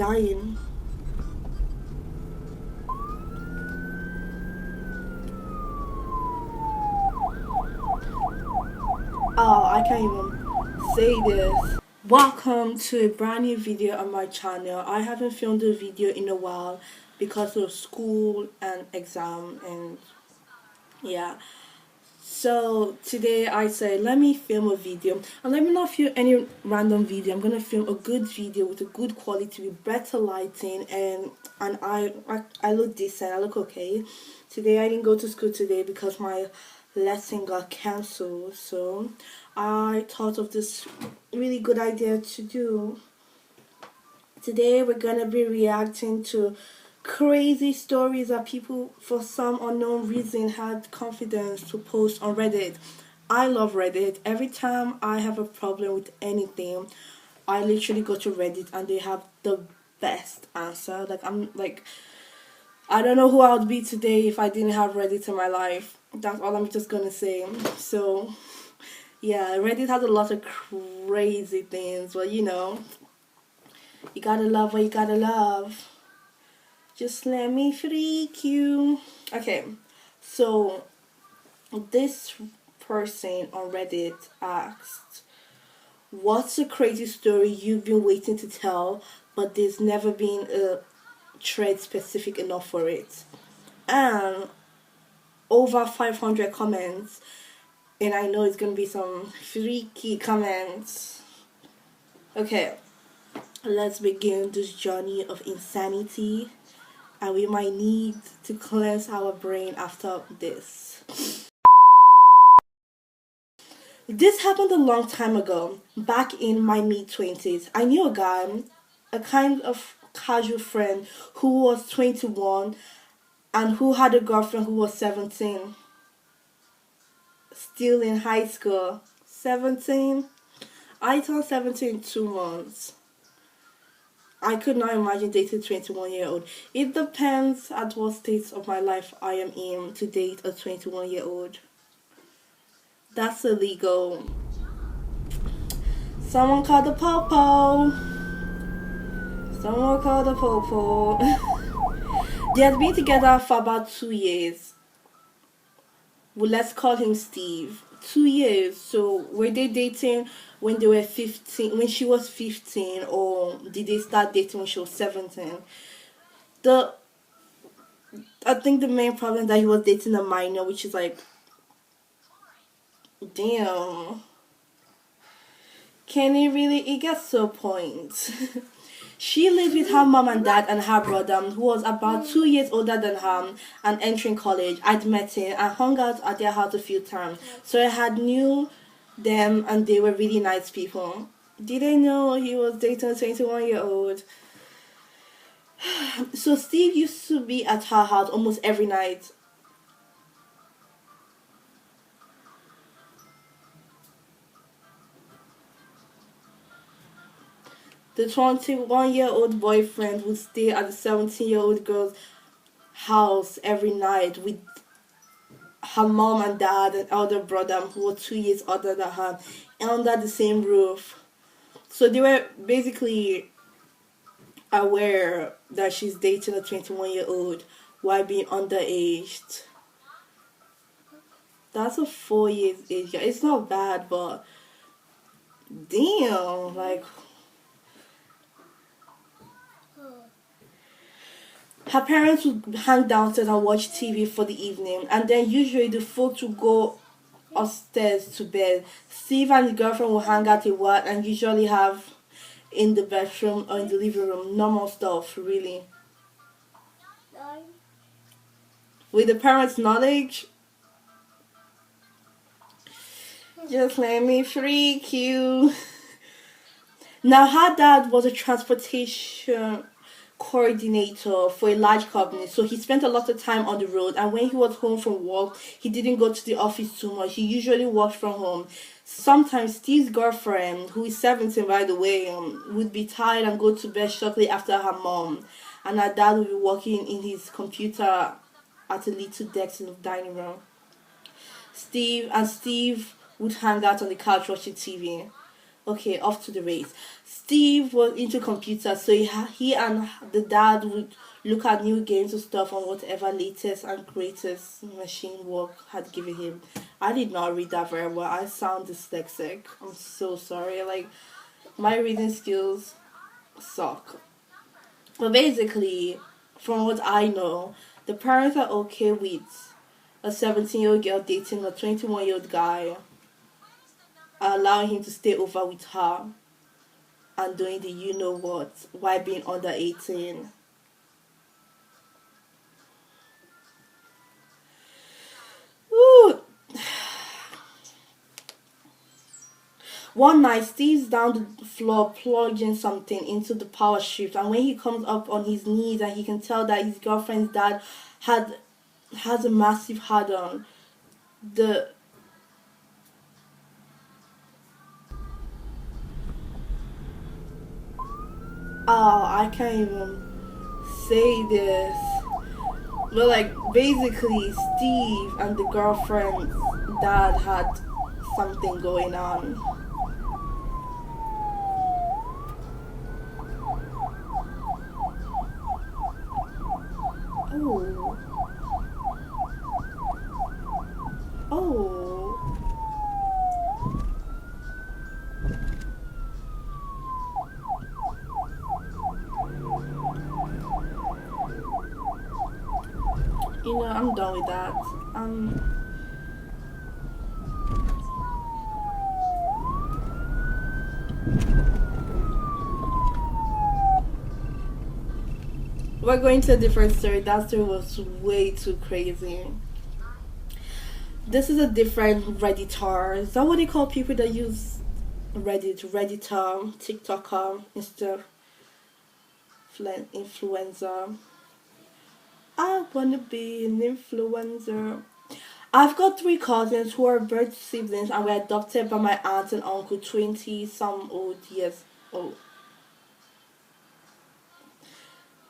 dying. Oh, I can't even say this. Welcome to a brand new video on my channel. I haven't filmed a video in a while because of school and exam and yeah. So today I said let me film a video, and let me not film any random video. I'm gonna film a good video with a good quality, with better lighting, and I look decent. I look okay. Today I didn't go to school today because my lesson got cancelled. So I thought of this really good idea to do. Today we're gonna be reacting to crazy stories that people for some unknown reason had confidence to post on Reddit. I love Reddit. Every time I have a problem with anything, I literally go to Reddit and they have the best answer. I don't know who I would be today if I didn't have Reddit in my life. That's all I'm just gonna say. So yeah, Reddit has a lot of crazy things, but you gotta love what you gotta love. Just let me freak you. Okay, so this person on Reddit asked, what's a crazy story you've been waiting to tell, but there's never been a thread specific enough for it? And over 500 comments, and I know it's gonna be some freaky comments. Okay, let's begin this journey of insanity, and we might need to cleanse our brain after this. This happened a long time ago, back in my mid-20s. I knew a guy, a kind of casual friend, who was 21 and who had a girlfriend who was 17. Still in high school. 17? I turned 17 in 2 months. I could not imagine dating a 21-year-old. It depends at what stage of my life I am in to date a 21-year-old. That's illegal. Someone called the popo. Someone called the popo. They had been together for about 2 years. Well, let's call him Steve. 2 years. So were they dating when they were 15, when she was 15, or did they start dating when she was 17? I think the main problem that he was dating a minor, which is like, damn. Can he really? It gets to a point. She lived with her mom and dad and her brother, who was about 2 years older than her and entering college. I'd met him and hung out at their house a few times. So I had knew them and they were really nice people. Did I know he was dating a 21-year-old? So Steve used to be at her house almost every night. The 21-year-old boyfriend would stay at the 17-year-old girl's house every night with her mom and dad and elder brother, who were 2 years older than her, under the same roof. So they were basically aware that she's dating a 21-year-old while being underaged. That's a 4 years age. It's not bad, but damn, like, her parents would hang downstairs and watch TV for the evening, and then usually the folks would go upstairs to bed. Steve and his girlfriend would hang out a while and usually have in the bedroom or in the living room normal stuff, really. With the parents' knowledge, just let me freak you. Now, her dad was a transportation coordinator for a large company, so he spent a lot of time on the road, and when he was home from work he didn't go to the office too much. He usually worked from home. Sometimes Steve's girlfriend, who is 17 by the way, would be tired and go to bed shortly after her mom, and her dad would be working in his computer at a little desk in the dining room. Steve would hang out on the couch watching TV. Okay, off to the race. Steve was into computers, so he and the dad would look at new games and stuff on whatever latest and greatest machine work had given him. I did not read that very well. I sound dyslexic. I'm so sorry. Like, my reading skills suck. But basically, from what I know, the parents are okay with a 17-year-old girl dating a 21-year-old guy, allowing him to stay over with her and doing the you know what while being under 18. Ooh. One night, Steve's down the floor plugging something into the power strip, and when he comes up on his knees and he can tell that his girlfriend's dad had has a massive hard on, the oh, I can't even say this. But like basically Steve and the girlfriend's dad had something going on. Oh. Oh. You know, I'm done with that. We're going to a different story. That story was way too crazy. This is a different Redditor. Is that what they call people that use Reddit? Redditor, TikToker, influencer. I wanna be an influencer. I've got three cousins who are birth siblings and were adopted by my aunt and uncle 20 some old years old.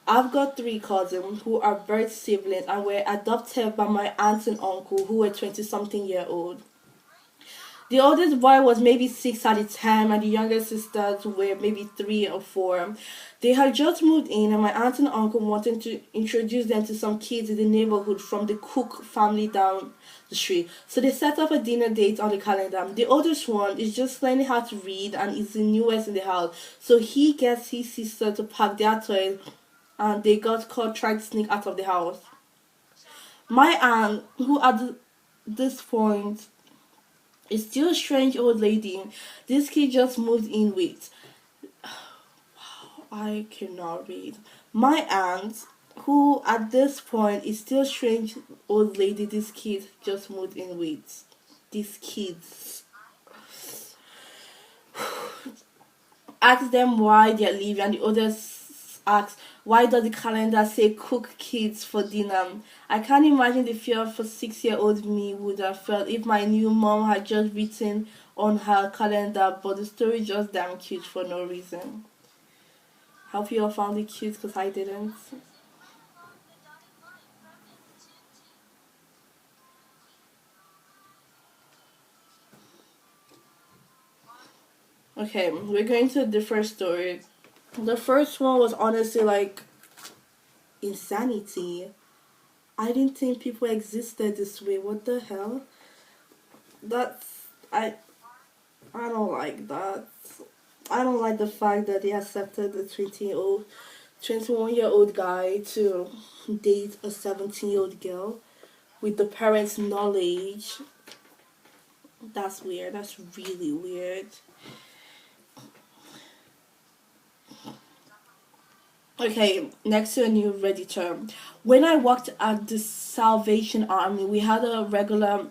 I've got three cousins who are birth siblings and were adopted by my aunt and uncle who were 20 something year old. The oldest boy was maybe 6 at the time, and the younger sisters were maybe 3 or 4. They had just moved in, and my aunt and uncle wanted to introduce them to some kids in the neighborhood from the Cook family down the street. So they set up a dinner date on the calendar. The oldest one is just learning how to read and is the newest in the house. So he gets his sister to pack their toys, and they got caught trying to sneak out of the house. My aunt, who at this point is still a strange old lady, this kid just moved in with. I cannot read. My aunt, who at this point is still a strange old lady, this kid just moved in with. These kids. Ask them why they're leaving, and the others ask, why does the calendar say cook kids for dinner? I can't imagine the fear for 6-year-old me would have felt if my new mom had just written on her calendar, but the story just damn cute for no reason. Hope you all found it cute because I didn't. Okay, we're going to a different story. The first one was honestly like insanity. I didn't think people existed this way. What the hell? That's I don't like that. I don't like the fact that they accepted the 21-year-old guy to date a 17-year-old girl with the parents' knowledge. That's weird. That's really weird. Okay, next to a new Redditor. When I worked at the Salvation Army, we had a regular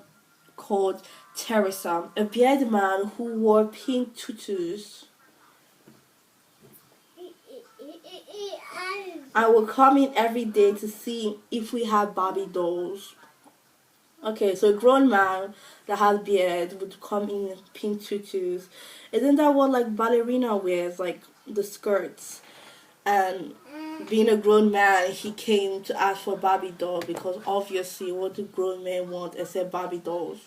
called Teresa, a bearded man who wore pink tutus. I would come in every day to see if we had Barbie dolls. Okay, so a grown man that has beard would come in pink tutus. Isn't that what like ballerina wears, like the skirts? And being a grown man, he came to ask for Barbie doll because obviously what do grown men want except Barbie dolls?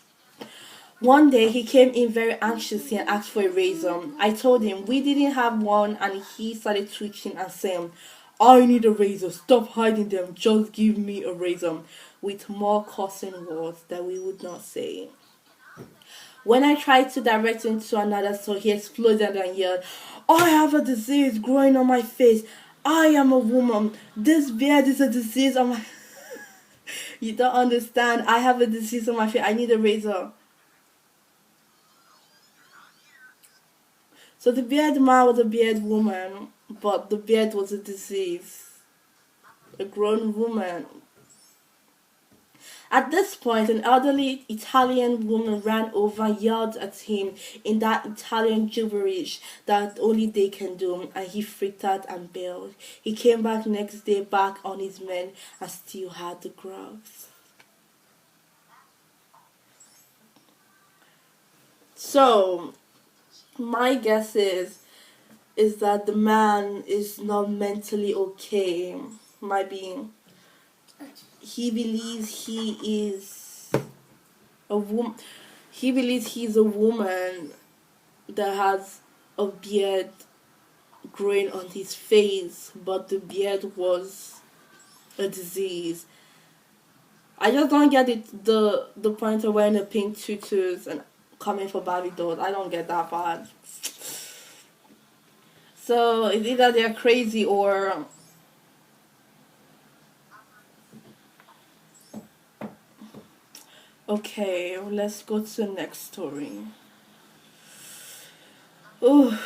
One day he came in very anxiously and asked for a razor. I told him we didn't have one, and he started twitching and saying, "I need a razor, stop hiding them, just give me a razor," with more cursing words that we would not say. When I tried to direct him to another store, he exploded and yelled, "I have a disease growing on my face. I am a woman. This beard is a disease on my..." You don't understand. I have a disease on my face. I need a razor. So the beard man was a beard woman, but the beard was a disease. A grown woman. At this point, an elderly Italian woman ran over and yelled at him in that Italian gibberish that only they can do, and he freaked out and bailed. He came back next day back on his men and still had the grubs. So, my guess is that the man is not mentally okay. Might be he believes he is a woman. He believes he's a woman that has a beard growing on his face, but the beard was a disease. I just don't get it. The point of wearing a pink tutus and coming for Barbie dolls. I don't get that part. So it's either they're crazy or okay. Let's go to the next story. Ooh.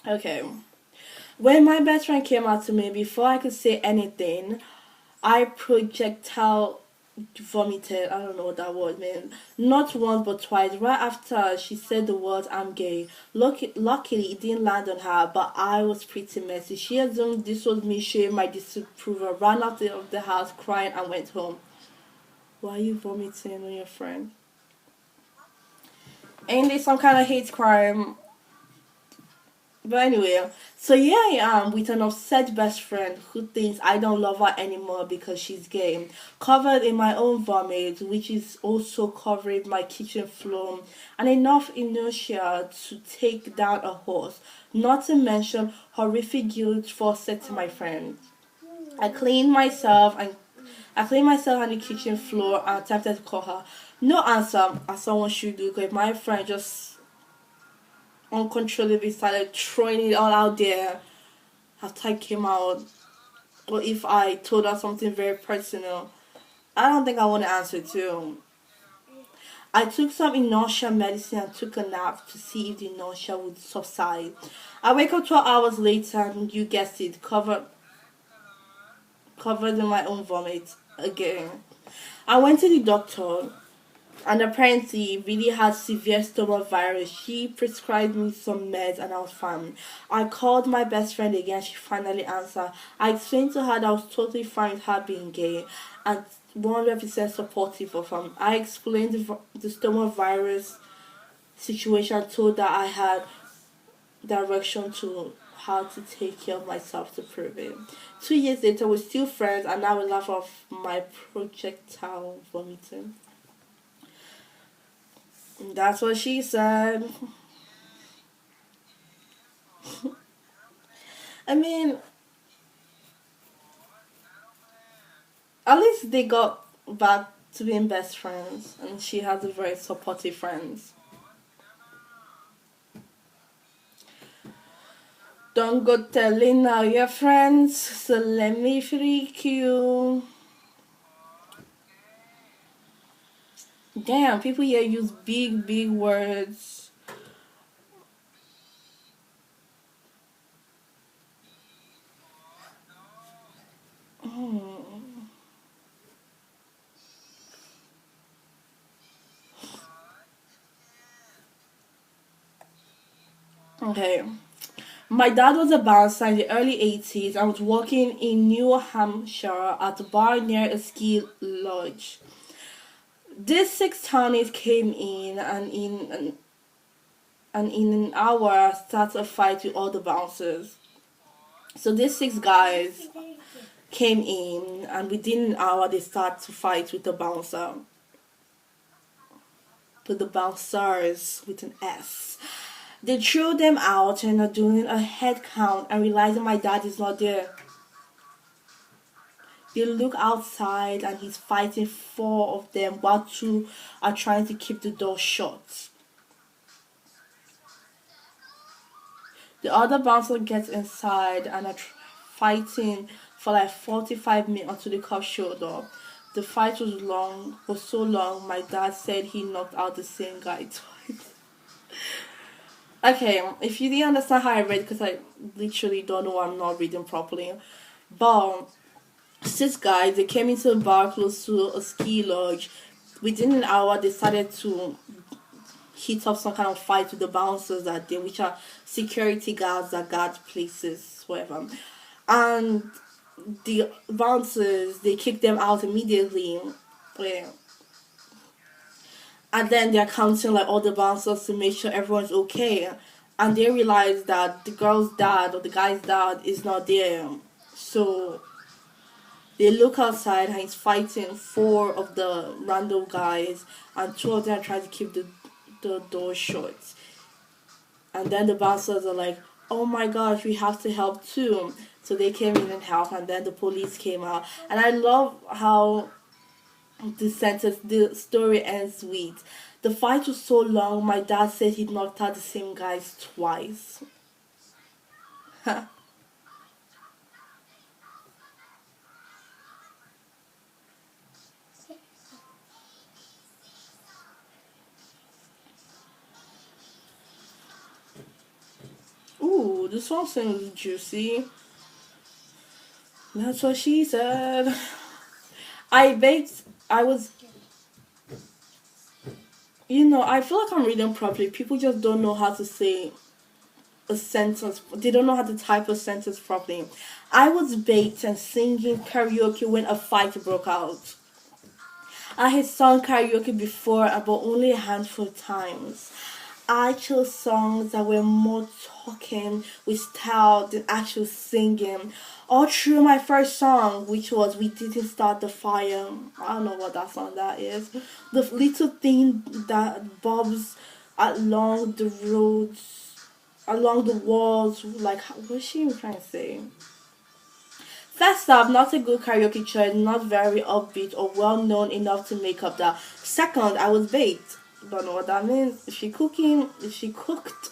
Okay. When my best friend came out to me, before I could say anything, I projectile vomited. I don't know what that word means. Not once but twice. Right after she said the words "I'm gay." Luckily, it didn't land on her, but I was pretty messy. She assumed this was me showing my disapproval, ran out of the house crying, and went home. Why are you vomiting on your friend? Ain't there some kind of hate crime? But anyway, so here I am with an upset best friend who thinks I don't love her anymore because she's gay, covered in my own vomit, which is also covering my kitchen floor, and enough inertia to take down a horse, not to mention horrific guilt for setting my friend. I cleaned myself and I cleaned myself on the kitchen floor and attempted to call her. No answer, as someone should do, because my friend just uncontrollably started throwing it all out there after I came out, or if I told her something very personal. I don't think I want to answer too. I took some inertia medicine and took a nap to see if the inertia would subside. I wake up 12 hours later and you guessed it, covered in my own vomit again. I went to the doctor and apparently really had severe stomach virus. She prescribed me some meds and I was fine. I called my best friend again. She finally answered. I explained to her that I was totally fine with her being gay and 100% supportive of him. I explained the stomach virus situation, told that I had direction to how to take care of myself to prove it. 2 years later, we're still friends and now we laugh off my projectile vomiting. That's what she said. I mean, at least they got back to being best friends, and she has a very supportive friends. Don't go telling all your friends, so let me freak you. Damn, people here use big, big words. Okay. My dad was a bouncer in the early 80s and was working in New Hampshire at a bar near a ski lodge. These six townies came in and and in an hour starts a fight with all the bouncers. So these 6 guys came in, and within an hour they start to fight with the bouncer. With the bouncers with an S. They threw them out and are doing a head count and realizing my dad is not there. They look outside and he's fighting 4 of them while 2 are trying to keep the door shut. The other bouncer gets inside and are fighting for like 45 minutes until the cops showed up. The fight was so long, my dad said he knocked out the same guy twice. Okay, if you didn't understand how I read, because I literally don't know, I'm not reading properly. But 6 guys, they came into a bar close to a ski lodge. Within an hour, they started to hit up some kind of fight with the bouncers that day, which are security guards that guard places, whatever. And the bouncers, they kicked them out immediately. Yeah. And then they're counting like all the bouncers to make sure everyone's okay. And they realize that the girl's dad or the guy's dad is not there. So they look outside and he's fighting 4 of the random guys, and 2 of them are trying to keep the door shut. And then the bouncers are like, oh my gosh, we have to help too. So they came in and helped, and then the police came out. And I love how the story ends with, the fight was so long, my dad said he knocked out the same guys twice. Ooh, this one seems juicy. That's what she said. I feel like I'm reading properly. People just don't know how to say a sentence. They don't know how to type a sentence properly. I was baked and singing karaoke when a fight broke out. I had sung karaoke before, but only a handful of times. I chose songs that were more talking with style than actual singing. All through my first song, which was We Didn't Start the Fire. I don't know what that song that is. The little thing that bobs along the roads, along the walls, like, what's she even trying to say? First up, not a good karaoke choice, not very upbeat or well known enough to make up that. Second, I was baked. Don't know what that means. Is she cooking? Is she cooked?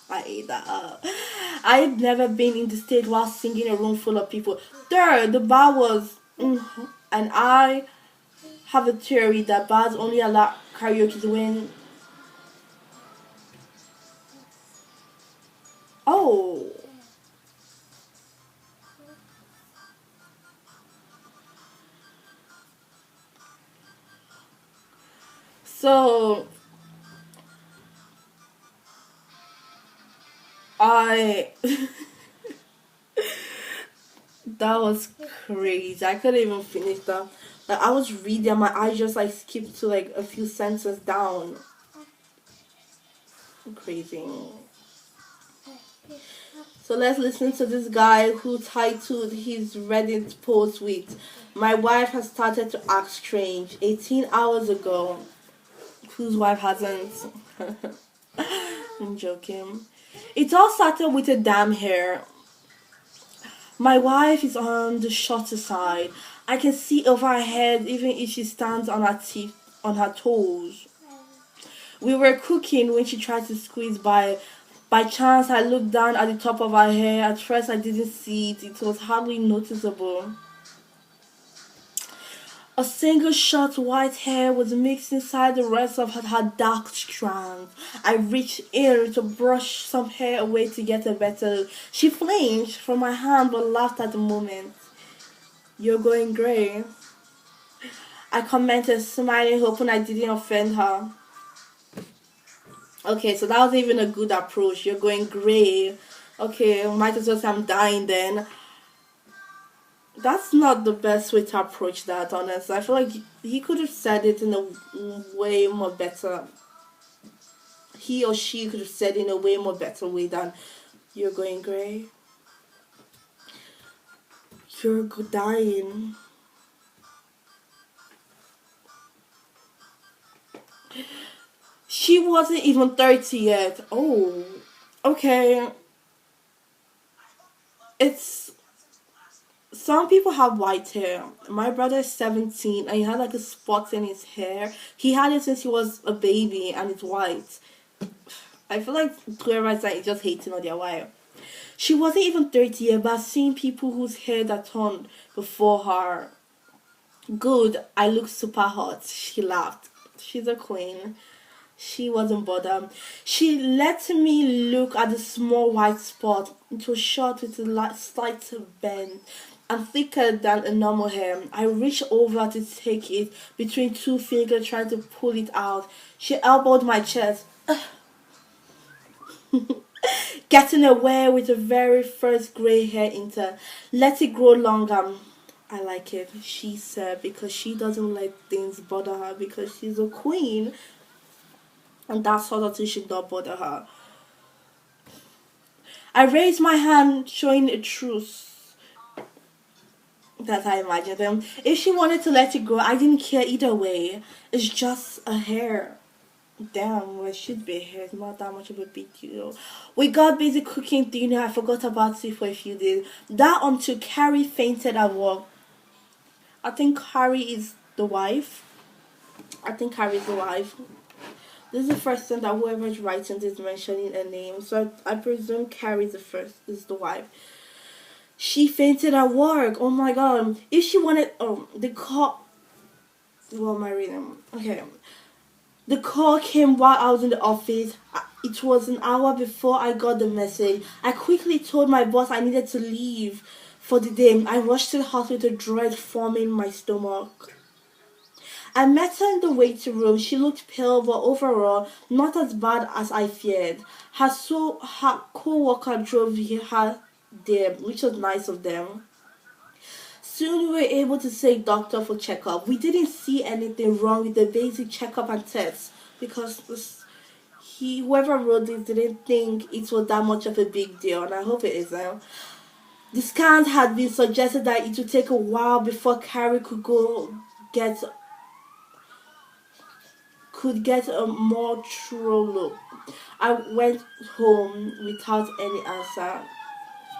I ate that up. I had never been in the state while singing a room full of people. Third, the bar was... and I have a theory that bars only allow karaoke to win. Oh. So, that was crazy. I couldn't even finish that. Like, I was reading, my eyes just like skipped to like a few sentences down. Crazy. So let's listen to this guy who titled his Reddit post with, "My wife has started to act strange 18 hours ago." Whose wife hasn't? I'm joking. It all started with a damn hair. My wife is on the shorter side. I can see over her head even if she stands on her toes. We were cooking when she tried to squeeze by. By chance, I looked down at the top of her hair. At first, I didn't see it. It was hardly noticeable. A single short white hair was mixed inside the rest of her dark strands. I reached in to brush some hair away to get a better look. She flinched from my hand but laughed at the moment. "You're going grey," I commented, smiling, hoping I didn't offend her. Okay, so that was even a good approach. You're going grey. Okay, might as well say I'm dying then. That's not the best way to approach that, honestly. I feel like he could have said it in a way more better. he or she could have said in a way more better way than "You're going grey. You're dying." She wasn't even 30 yet. Oh, okay. It's some people have white hair. My brother is 17 and he had like a spot in his hair. He had it since he was a baby and it's white. I feel like whoever's like just hating on their wife. She wasn't even 30 yet, but I've seen people whose hair that turned before her. Good, I look super hot. She laughed. She's a queen. She wasn't bothered. She let me look at the small white spot. It was short with a slight bend and thicker than a normal hair. I reached over to take it between two fingers, trying to pull it out. She elbowed my chest, getting away with the very first grey hair into. Let it grow longer. I like it, she said, because she doesn't let things bother her because she's a queen. And that sort of thing should not bother her. I raised my hand, showing a truce that I imagined them. If she wanted to let it go, I didn't care either way. It's just a hair. Damn, well, it should be a hair. It's not that much of a big deal. We got busy cooking dinner. I forgot about it for a few days. That until Carrie fainted at work. I think Carrie is the wife. This is the first time that whoever is writing this is mentioning a name. So I presume Carrie is the wife. She fainted at work. Oh my god. If she wanted the call, what am I reading? Okay. The call came while I was in the office. It was an hour before I got the message. I quickly told my boss I needed to leave for the day. I rushed to the hospital with a dread forming in my stomach. I met her in the waiting room. She looked pale, but overall not as bad as I feared. Her co-worker drove her there, which was nice of them. Soon we were able to take doctor for checkup. We didn't see anything wrong with the basic checkup and tests because whoever wrote this didn't think it was that much of a big deal, and I hope it isn't. The scans had been suggested that it would take a while before Carrie could get a more true look. I went home without any answer.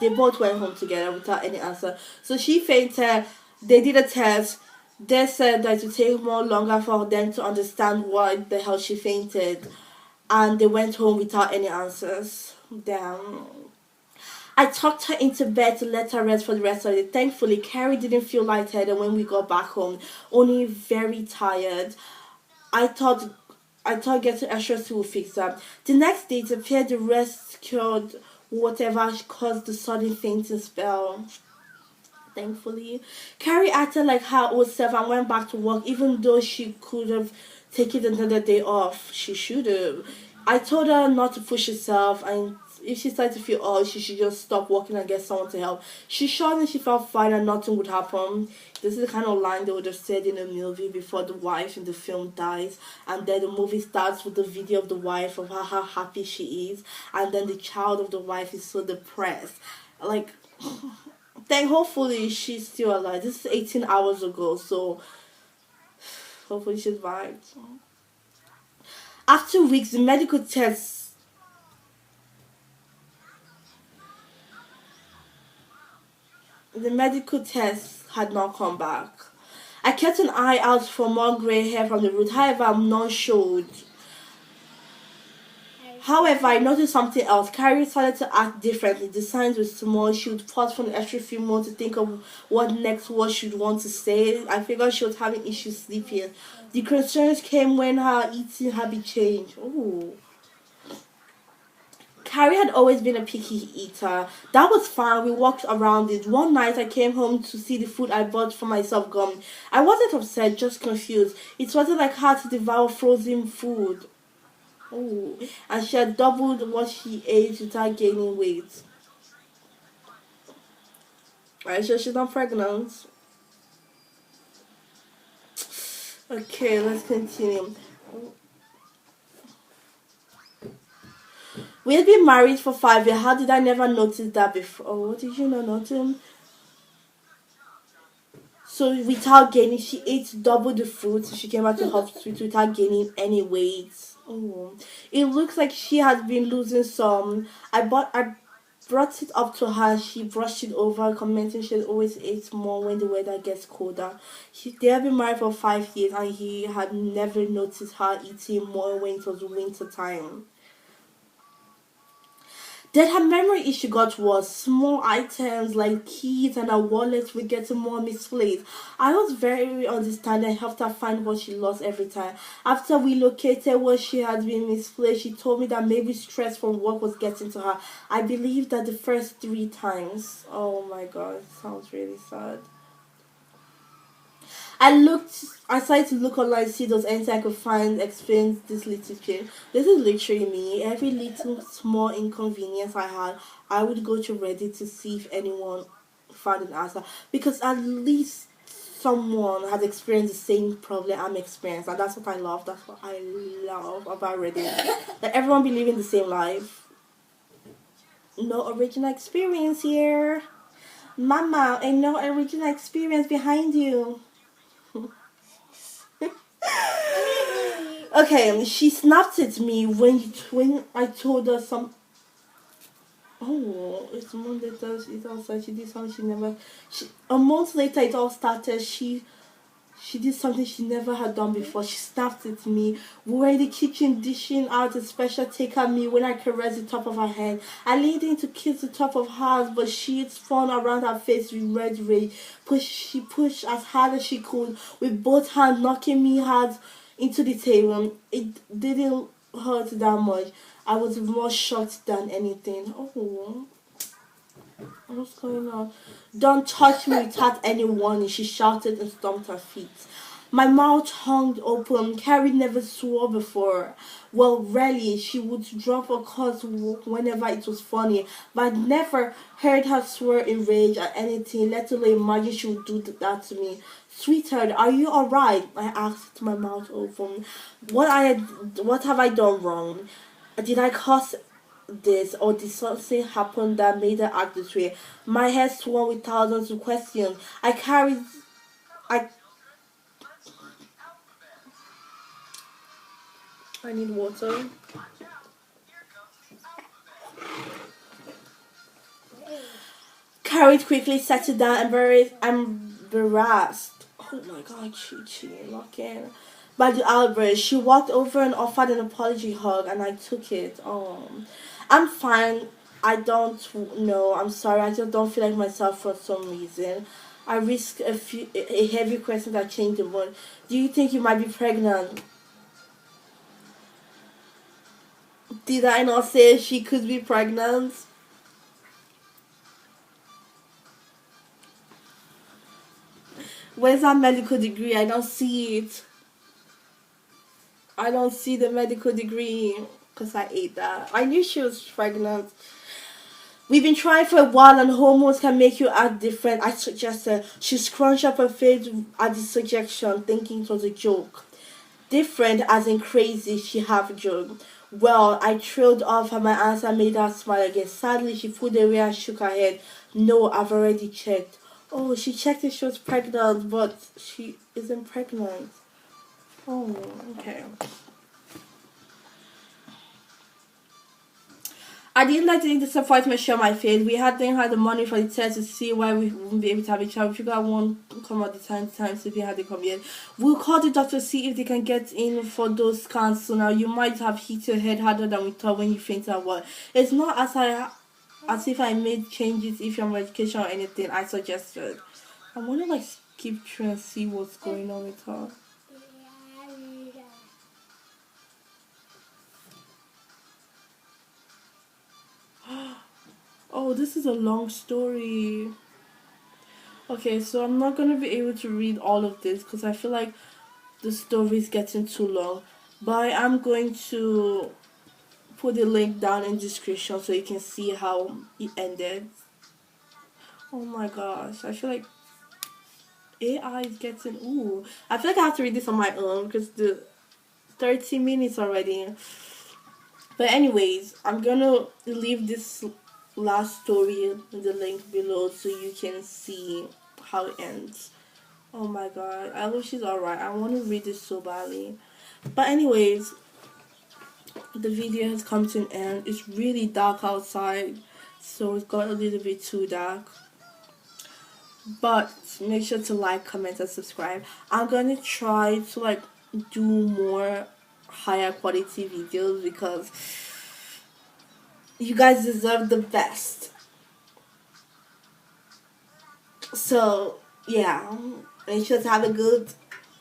They both went home together without any answer. So she fainted. They did a test. They said that it would take more longer for them to understand why the hell she fainted. And they went home without any answers. Damn. I tucked her into bed to let her rest for the rest of the day. Thankfully, Carrie didn't feel lightheaded when we got back home, only very tired. I thought getting extra would fix that. The next day, it appeared the rest cured whatever caused the sudden fainting spell. Thankfully, Carrie acted like her old self and went back to work, even though she could have taken another day off. She should have. I told her not to push herself, and if she started to feel odd, she should just stop working and get someone to help. She showed me she felt fine and nothing would happen. This is the kind of line they would have said in a movie before the wife in the film dies, and then the movie starts with the video of the wife of how happy she is, and then the child of the wife is so depressed. Like, hopefully she's still alive. This is 18 hours ago, so hopefully she's fine. After weeks, the medical tests had not come back. I kept an eye out for more grey hair from the root, however, none showed. However, I noticed something else. Carrie started to act differently. The signs were small. She would pause for an extra few moments to think of what next word she'd want to say. I figured she was having issues sleeping. The concerns came when her eating habit changed. Ooh. Carrie had always been a picky eater. That was fine. We walked around it. One night I came home to see the food I bought for myself gone. I wasn't upset, just confused. It wasn't like her to devour frozen food. Oh, and she had doubled what she ate without gaining weight. Are you sure she's not pregnant? Okay, let's continue. We had been married for 5 years. How did I never notice that before? Oh, what did you not notice? So without gaining, she ate double the food. So she came back to hospital without gaining any weight. Oh, it looks like she has been losing some. I brought it up to her. She brushed it over, commenting she always eats more when the weather gets colder. They have been married for 5 years, and he had never noticed her eating more when it was winter time. Then her memory issue got worse. Small items like keys and her wallet were getting more misplaced. I was very understanding and helped her find what she lost every time. After we located where she had been misplaced, she told me that maybe stress from work was getting to her. I believe that the first 3 times. Oh my god, it sounds really sad. I started to look online, see those anything I could find, experience this little change. This is literally me. Every little small inconvenience I had, I would go to Reddit to see if anyone found an answer. Because at least someone has experienced the same problem I'm experiencing. And that's what I love. That's what I love about Reddit. That everyone be living the same life. No original experience here. Mama, and no original experience behind you. Okay, she snapped at me when I told her some. Oh, it's Monday, Thursday, it's outside. She did something she never. A month later, it all started. She did something she never had done before. She snapped at me. We were in the kitchen dishing out a special take at me when I caressed the top of her head. I leaned in to kiss the top of hers, but she spun around her face with red rage. She pushed as hard as she could with both hands, knocking me hard into the table. It didn't hurt that much. I was more shocked than anything. Oh. What's going on? Don't touch me without any warning, she shouted and stomped her feet. My mouth hung open. Carrie never swore before. Well, rarely. She would drop a curse whenever it was funny, but I'd never heard her swear in rage at anything, let alone imagine she would do that to me. Sweetheart, are you alright? I asked, my mouth open. What have I done wrong? Did I cause this, or did something happen that made her act this way? My head swam with thousands of questions. I I need water. Carried quickly, sat it down, embarrassed. Oh my god, ChiChi, lock in. By the outburst, she walked over and offered an apology hug, and I took it. I'm fine. I don't know. I'm sorry. I just don't feel like myself for some reason. I risk a heavy question that changed the mood. Do you think you might be pregnant? Did I not say she could be pregnant? Where's that medical degree? I don't see it. I don't see the medical degree because I ate that. I knew she was pregnant. We've been trying for a while and hormones can make you act different. I suggested. She scrunched up her face at the suggestion, thinking it was a joke. Different as in crazy, she half joked. Well, I trailed off and my answer made her smile again. Sadly, she pulled away and shook her head. No, I've already checked. Oh, she checked if she was pregnant, but she isn't pregnant. Oh, okay. I didn't let any disappointment show my face. We didn't have the money for the test to see why we wouldn't be able to have a child. We figured I won't come out the time so if they had to come yet. We'll call the doctor to see if they can get in for those scans sooner. You might have hit your head harder than we thought when you fainted at work. It's not as if I made changes if you're on medication or anything. I suggested. I want to like skip through and see what's going on with her. Oh, this is a long story. Okay, so I'm not gonna be able to read all of this because I feel like the story is getting too long. But I am going to put the link down in the description so you can see how it ended. Oh my gosh, I feel like AI is getting. Ooh, I feel like I have to read this on my own because the 30 minutes already. But anyways, I'm gonna leave this last story in the link below so you can see how it ends. Oh my god, I hope she's alright. I want to read this so badly. But anyways, the video has come to an end. It's really dark outside, so it got a little bit too dark. But make sure to like, comment, and subscribe. I'm gonna try to like do more higher quality videos because you guys deserve the best. So yeah, make sure to have a good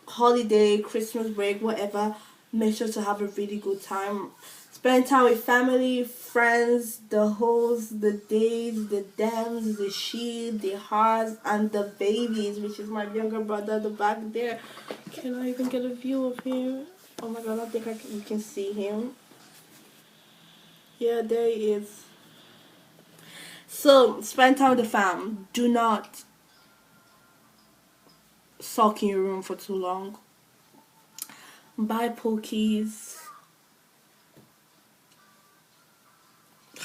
holiday, Christmas break, whatever. Make sure to have a really good time. Spend time with family, friends, the hoes, the days, the dems, the she, the hearts, and the babies, which is my younger brother at the back there. Can I even get a view of him? Oh my god, I think you can see him. Yeah, there he is. So, spend time with the fam. Do not sulk in your room for too long. Bye, Pokies.